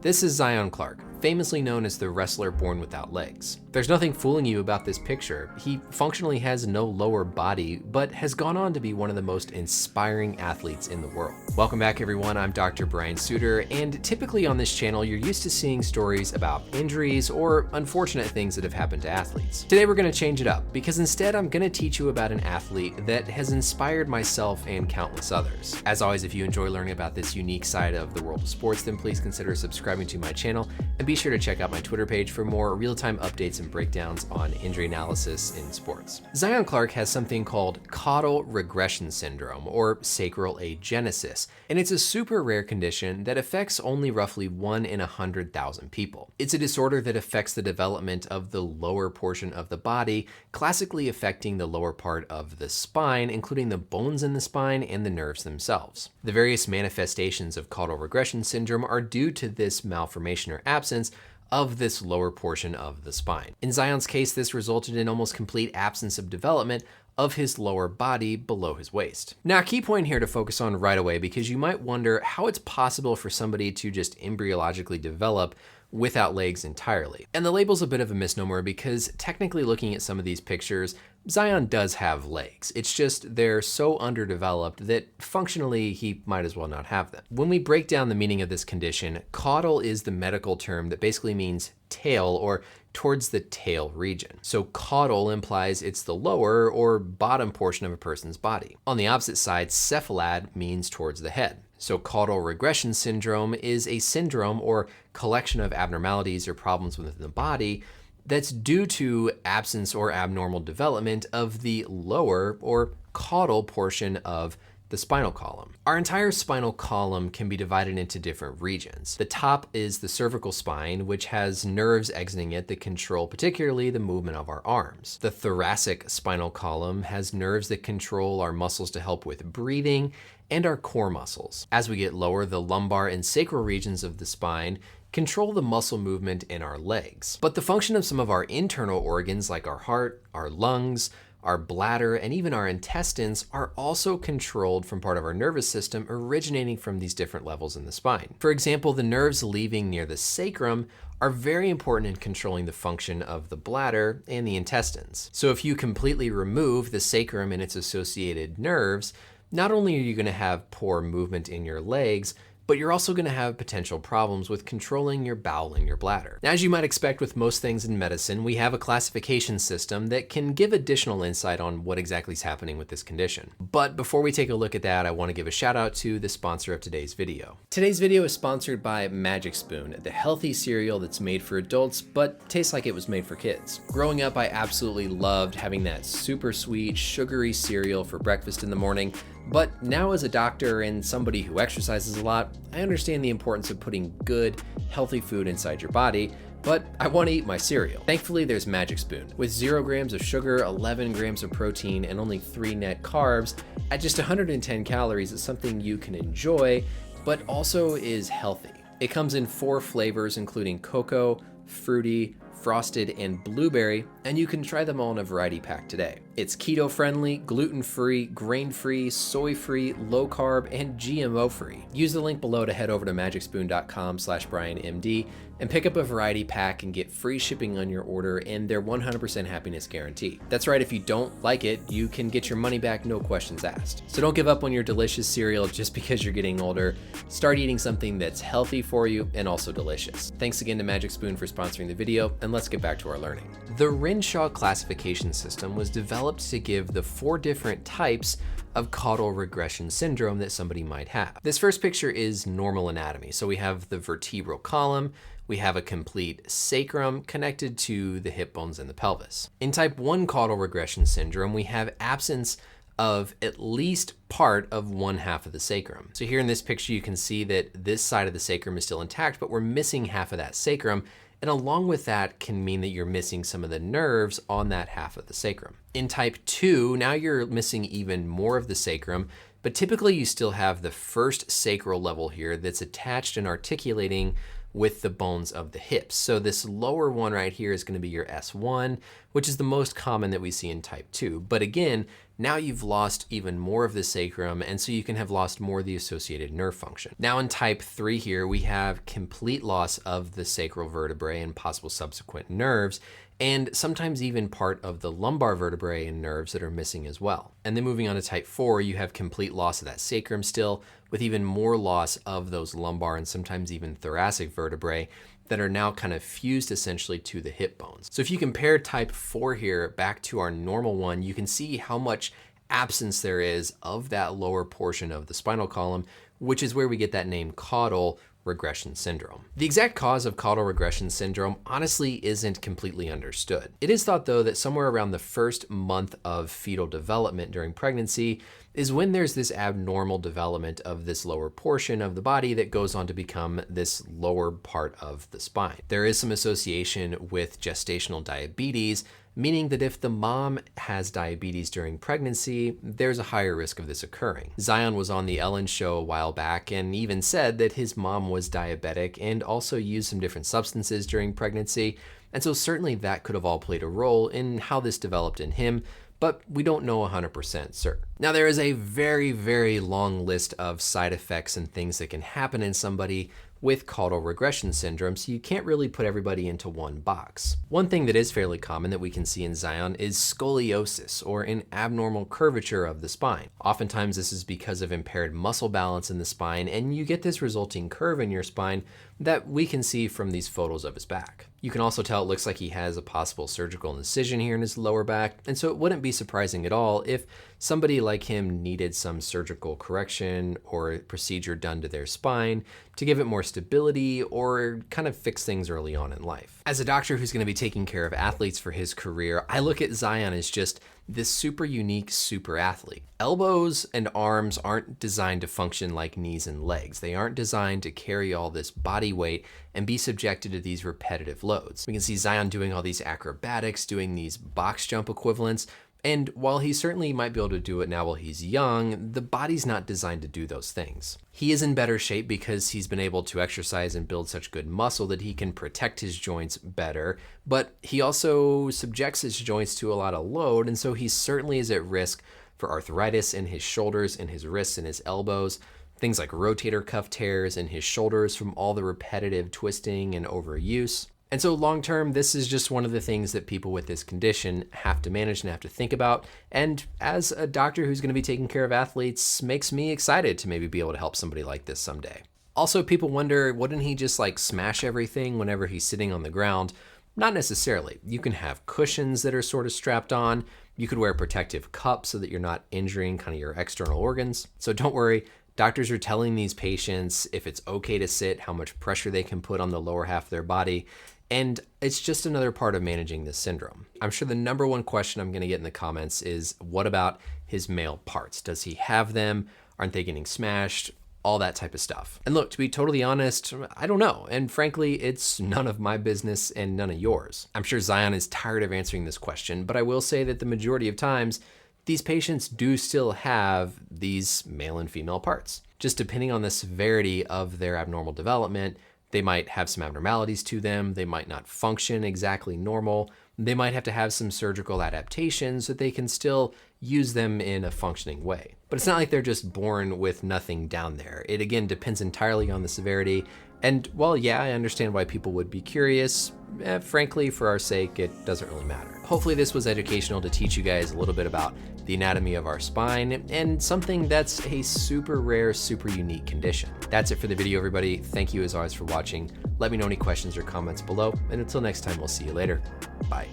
This is Zion Clark, famously known as the wrestler born without legs. There's nothing fooling you about this picture. He functionally has no lower body, but has gone on to be one of the most inspiring athletes in the world. Welcome back, everyone. I'm Dr. Brian Sutterer, and typically on this channel, you're used to seeing stories about injuries or unfortunate things that have happened to athletes. Today, we're gonna change it up, because instead, I'm gonna teach you about an athlete that has inspired myself and countless others. As always, if you enjoy learning about this unique side of the world of sports, then please consider subscribing to my channel, and be sure to check out my Twitter page for more real-time updates and breakdowns on injury analysis in sports. Zion Clark has something called Caudal Regression syndrome, or sacral agenesis, and it's a super rare condition that affects only roughly 1 in 100,000 people. It's a disorder that affects the development of the lower portion of the body, classically affecting the lower part of the spine, including the bones in the spine and the nerves themselves. The various manifestations of caudal regression syndrome are due to this malformation or absence of this lower portion of the spine. In Zion's case, this resulted in almost complete absence of development of his lower body below his waist. Now, a key point here to focus on right away, because you might wonder how it's possible for somebody to just embryologically develop without legs entirely. And the label's a bit of a misnomer, because technically looking at some of these pictures, Zion does have legs. It's just they're so underdeveloped that functionally he might as well not have them. When we break down the meaning of this condition, caudal is the medical term that basically means tail or towards the tail region. So caudal implies it's the lower or bottom portion of a person's body. On the opposite side, cephalad means towards the head. So caudal regression syndrome is a syndrome or collection of abnormalities or problems within the body that's due to absence or abnormal development of the lower or caudal portion of the spinal column. Our entire spinal column can be divided into different regions. The top is the cervical spine, which has nerves exiting it that control particularly the movement of our arms. The thoracic spinal column has nerves that control our muscles to help with breathing and our core muscles. As we get lower, the lumbar and sacral regions of the spine control the muscle movement in our legs. But the function of some of our internal organs, like our heart, our lungs, our bladder, and even our intestines, are also controlled from part of our nervous system originating from these different levels in the spine. For example, the nerves leaving near the sacrum are very important in controlling the function of the bladder and the intestines. So if you completely remove the sacrum and its associated nerves, not only are you going to have poor movement in your legs, but you're also going to have potential problems with controlling your bowel and your bladder. Now, as you might expect with most things in medicine, we have a classification system that can give additional insight on what exactly is happening with this condition. But before we take a look at that, I want to give a shout out to the sponsor of today's video. Today's video is sponsored by Magic Spoon, the healthy cereal that's made for adults, but tastes like it was made for kids. Growing up, I absolutely loved having that super sweet, sugary cereal for breakfast in the morning. But now as a doctor and somebody who exercises a lot, I understand the importance of putting good, healthy food inside your body, but I want to eat my cereal. Thankfully, there's Magic Spoon. With 0 grams of sugar, 11 grams of protein, and only 3 net carbs, at just 110 calories, it's something you can enjoy, but also is healthy. It comes in 4 flavors, including cocoa, fruity, frosted, and blueberry, and you can try them all in a variety pack today. It's keto-friendly, gluten-free, grain-free, soy-free, low-carb, and GMO-free. Use the link below to head over to magicspoon.com/BrianMD and pick up a variety pack and get free shipping on your order and their 100% happiness guarantee. That's right, if you don't like it, you can get your money back, no questions asked. So don't give up on your delicious cereal just because you're getting older. Start eating something that's healthy for you and also delicious. Thanks again to Magic Spoon for sponsoring the video, and let's get back to our learning. The Renshaw classification system was developed to give the 4 different types of caudal regression syndrome that somebody might have. This first picture is normal anatomy. So we have the vertebral column, we have a complete sacrum connected to the hip bones and the pelvis. In type 1 caudal regression syndrome, we have absence of at least part of 1/2 of the sacrum. So here in this picture, you can see that this side of the sacrum is still intact, but we're missing half of that sacrum. And along with that can mean that you're missing some of the nerves on that half of the sacrum. In type 2, now you're missing even more of the sacrum, but typically you still have the first sacral level here that's attached and articulating with the bones of the hips. So this lower one right here is going to be your S1, which is the most common that we see in type 2. But again, now you've lost even more of the sacrum, and so you can have lost more of the associated nerve function. Now in type 3 here, we have complete loss of the sacral vertebrae and possible subsequent nerves, and sometimes even part of the lumbar vertebrae and nerves that are missing as well. And then moving on to type 4, you have complete loss of that sacrum still, with even more loss of those lumbar and sometimes even thoracic vertebrae that are now kind of fused essentially to the hip bones. So if you compare type 4 here back to our normal one, you can see how much absence there is of that lower portion of the spinal column, which is where we get that name caudal regression syndrome. The exact cause of caudal regression syndrome honestly isn't completely understood. It is thought though that somewhere around the first month of fetal development during pregnancy is when there's this abnormal development of this lower portion of the body that goes on to become this lower part of the spine. There is some association with gestational diabetes, meaning that if the mom has diabetes during pregnancy, there's a higher risk of this occurring. Zion was on the Ellen show a while back and even said that his mom was diabetic and also used some different substances during pregnancy. And so certainly that could have all played a role in how this developed in him, but we don't know 100% certain. Now there is a very, very long list of side effects and things that can happen in somebody with caudal regression syndrome, so you can't really put everybody into one box. One thing that is fairly common that we can see in Zion is scoliosis, or an abnormal curvature of the spine. Oftentimes this is because of impaired muscle balance in the spine, and you get this resulting curve in your spine that we can see from these photos of his back. You can also tell it looks like he has a possible surgical incision here in his lower back, and so it wouldn't be surprising at all if somebody like him needed some surgical correction or procedure done to their spine to give it more stability or kind of fix things early on in life. As a doctor who's going to be taking care of athletes for his career, I look at Zion as just this super unique super athlete. Elbows and arms aren't designed to function like knees and legs. They aren't designed to carry all this body weight and be subjected to these repetitive loads. We can see Zion doing all these acrobatics, doing these box jump equivalents, and while he certainly might be able to do it now while he's young, the body's not designed to do those things. He is in better shape because he's been able to exercise and build such good muscle that he can protect his joints better, but he also subjects his joints to a lot of load, and so he certainly is at risk for arthritis in his shoulders and his wrists and his elbows, things like rotator cuff tears in his shoulders from all the repetitive twisting and overuse. And so long term, this is just one of the things that people with this condition have to manage and have to think about. And as a doctor who's going to be taking care of athletes, makes me excited to maybe be able to help somebody like this someday. Also, people wonder, wouldn't he just like smash everything whenever he's sitting on the ground? Not necessarily. You can have cushions that are sort of strapped on. You could wear a protective cup so that you're not injuring kind of your external organs. So don't worry. Doctors are telling these patients if it's okay to sit, how much pressure they can put on the lower half of their body. And it's just another part of managing this syndrome. I'm sure the number one question I'm going to get in the comments is, what about his male parts? Does he have them? Aren't they getting smashed? All that type of stuff. And look, to be totally honest, I don't know. And frankly, it's none of my business and none of yours. I'm sure Zion is tired of answering this question, but I will say that the majority of times, these patients do still have these male and female parts. Just depending on the severity of their abnormal development, they might have some abnormalities to them. They might not function exactly normal. They might have to have some surgical adaptations so that they can still use them in a functioning way. But it's not like they're just born with nothing down there. It again depends entirely on the severity. And while yeah, I understand why people would be curious, frankly, for our sake, it doesn't really matter. Hopefully this was educational to teach you guys a little bit about the anatomy of our spine and something that's a super rare, super unique condition. That's it for the video, everybody. Thank you as always for watching. Let me know any questions or comments below. And until next time, we'll see you later. Bye.